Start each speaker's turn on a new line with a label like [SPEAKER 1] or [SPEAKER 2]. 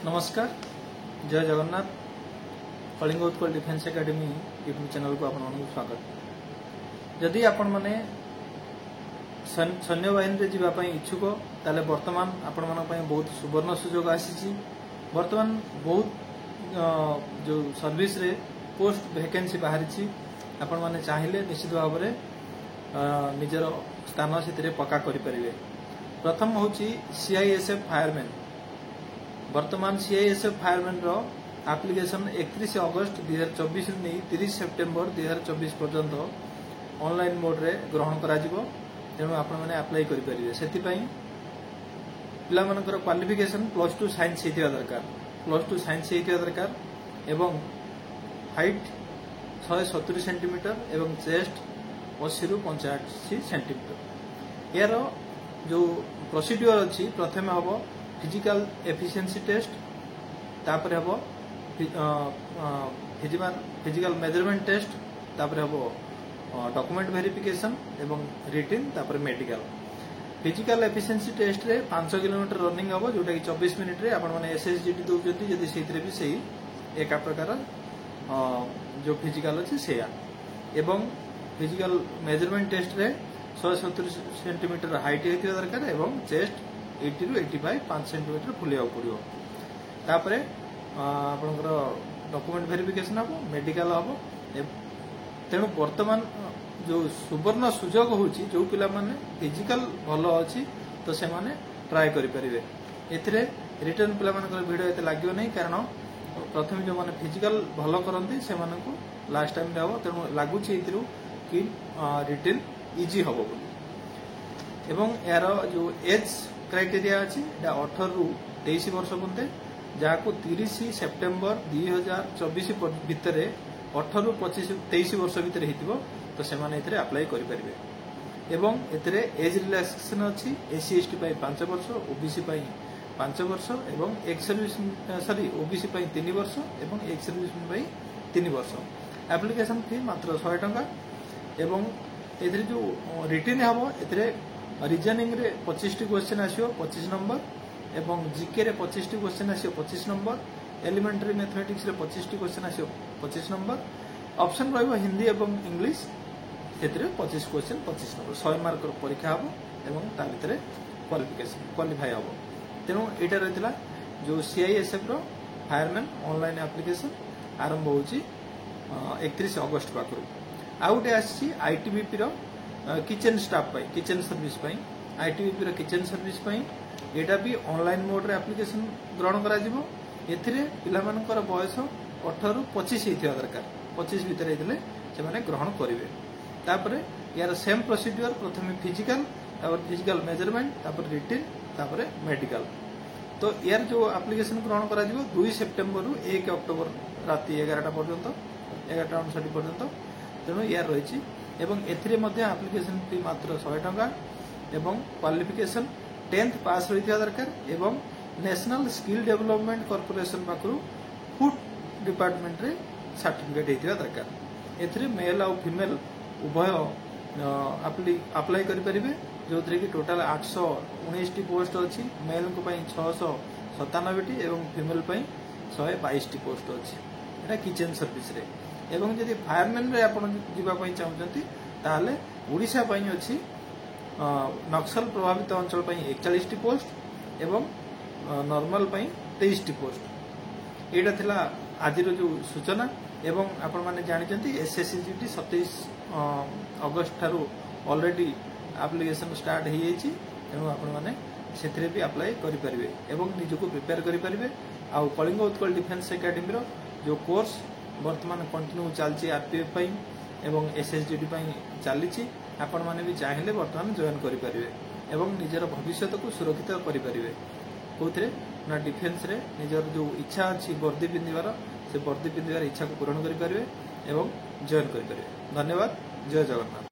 [SPEAKER 1] नमस्कार, जय Jagannath. Kalinga Utkal defence academy YouTube channel को आपण स्वागत। जदि आपण माने सैन्य बाहिनी जावाई इच्छुक ताले वर्तमान आपण मान बहुत सुवर्ण सुजोग आसी। वर्तमान बहुत जो सर्विस रे पोस्ट वैकेंसी बाहरी आपण माने चाहिए निश्चित भाव में निजर स्थान से पक्का करें। प्रथम हूँ सीआईएसएफ फायरमैन। वर्तमान सीआईएसएफ फायरमैन रो एप्लिकेशन 31 अगस्त 2024 नहीं 30 सेप्टेम्बर 2024 पर्यंत ऑनलाइन मोड रे ग्रहण करा जिवो। तेणु आपण माने अप्लाई करि परिबे। सेति पई पिला मानकर क्वालिफिकेशन +2 साइंस हेतिया दरकार। +2 साइंस हेतिया दरकार एवं हाइट 170 सेंटीमीटर एवं चेस्ट 80 रु 85 सेंटीमीटर। यार जो प्रोसीड्यूर अछि प्रथमे हबो फिजिकल एफिशिएंसी टेस्ट, तापर हबो फिजिकल मेजरमेंट टेस्ट, तापर हबो डॉक्यूमेंट वेरिफिकेशन एवं रिटन, तापर मेडिकल। फिजिकल एफिशिएंसी टेस्ट रे 5 किलोमीटर रनिंग हबो जोटा कि 24 मिनिट रे आपण माने एसएसजीटी दोउजती। जदि सेइतरे भी सेही एका प्रकार जो फिजिकल अछि सेया एवं फिजिकल मेजरमेंट टेस्ट रे 170 सेंटीमीटर हाइट हेतिया दरकार एवं चेस्ट 80 रु 85 5 सेंटीमीटर फुलिया पड़ो। तापरे आपनकर डॉक्यूमेंट वेरिफिकेशन हबो, मेडिकल हबो। तेणु वर्तमान जो सुवर्ण सुजोग होची जो पिला माने फिजिकल भलो अछि तो से माने ट्राई करि परिबे। एथिरे रिटर्न पिला मानकर वीडियो एते लागियो नै, कारण प्रथम जो माने फिजिकल भलो करंती से मानकु लास्ट टाइम रे हबो। तेणु लागुची एथिरु कि रिटर्न इजी हबो बोली। एवं यार जो एज क्राइटेरिया अच्छी 18 रु 23 वर्ष बंदे जहाँ 30 सेप्टेम्बर 2024 भितर 18 रु 23 वर्ष भितर तो से अप्लाई करें। एवं एथिरे एज रिलैक्सेशन अच्छी एससी एसटी 5 वर्ष, ओबीसी 5 वर्ष एवं एक्स सर्विस ओबीसी 3 वर्ष एवं एक्स सर्विस 3 वर्ष। एप्लिकेशन फी मात्र 100 टंका। एवं एथिरे जो रिटन हम एथिरे रीजनिंग रे 25 क्वेश्चन आसियो 25 नंबर एवं जीके रे 25 क्वेश्चन आसियो 25 नंबर। एलिमेंटरी मैथमेटिक्स रे 25 क्वेश्चन आसियो 25 नंबर। ऑप्शन रहइबो हिंदी एवं इंग्लिश। एथिरे 25 क्वेश्चन 25 नंबर 100 मार्क परीक्षा हबो एवं ता भितरे क्वालिफाई हबो। तेणु एटा रहितला जो सीआईएसएफ रो फायरमैन ऑनलाइन एप्लिकेशन आरंभ होची 31 अगस्त पाखरु। आउटे आसी आईटीबीपी रो kitchen staff kitchen service ITBP रो किचन सर्विस एटा भी ऑनलाइन मोड रे एप्लिकेशन ग्रहण करा जिवो। एथिरे पिला मानकर बयस 18 रु 25 हेतिया दरकार। 25 भितर हेतिले से माने ग्रहण करिवे। तापरे यार सेम प्रोसीड्यूर प्रथमे फिजिकल, तापर फिजिकल मेजरमेंट, तापर रिटन, तापर मेडिकल। तो यार जो एप्लिकेशन ग्रहण करा जिवो 2 सेप्टेम्बर रु 1 अक्टोबर राति 11टा पर्यंत 11:59 पर्यंत। तेणु यार रही एवं एथिरे मध्य एप्लिकेशन फी मात्र 100 टंका एवं क्वालिफिकेशन 10th पास होइथिया दरकार एवं नेशनल स्किल डेवलपमेंट कॉर्पोरेशन पाखरु फूड डिपार्टमेंट रे सर्टिफिकेट हेतिया दरकार। एथिरे मेल और फीमेल उभय अप्लाई करि परिबे। जो कि टोटल 819 टी पोस्ट अछि। मेल को पई 697 टी एवं फीमेल पई 122 टी पोस्ट अछि। एटा किचन सर्विस रे। एवं जदि फायरमैन रे आपण जीवा पई चाहउचंती ताले ओडिशा पई अछि नक्सल प्रभावित अंचल पई 41 टी पोस्ट एवं नॉर्मल पई 23 टी पोस्ट। एटा थिला आज रो जो सूचना। एवं आपण माने जानिचंती एसएससीजीटी 27 अगस्त थारु ऑलरेडी एप्लिकेशन स्टार्ट हो जाइए। तेणु आपण माने सेथिरे भी अप्लाई करि परिबे एवं निजको प्रिपेयर करि परिबे। आ कलिंग उत्कल डिफेन्स एकेडमी रो जो कोर्स वर्तमान कंटिन्यू चलची आरपीएफ पई एवं एसएसजीडी पई चलीची। आपण माने भी चाहिए वर्तमान जॉइन करि परिबे एवं निजर भविष्य को सुरक्षित करि परिबे। कोथरे ना डिफेन्स रे निजर जो इच्छा अछि वर्दी पिंदिबार से वर्दी पिंदिबार इच्छा को पूर्ण करि परिबे एवं जॉइन करि परिबे। धन्यवाद। जय जगन्नाथ।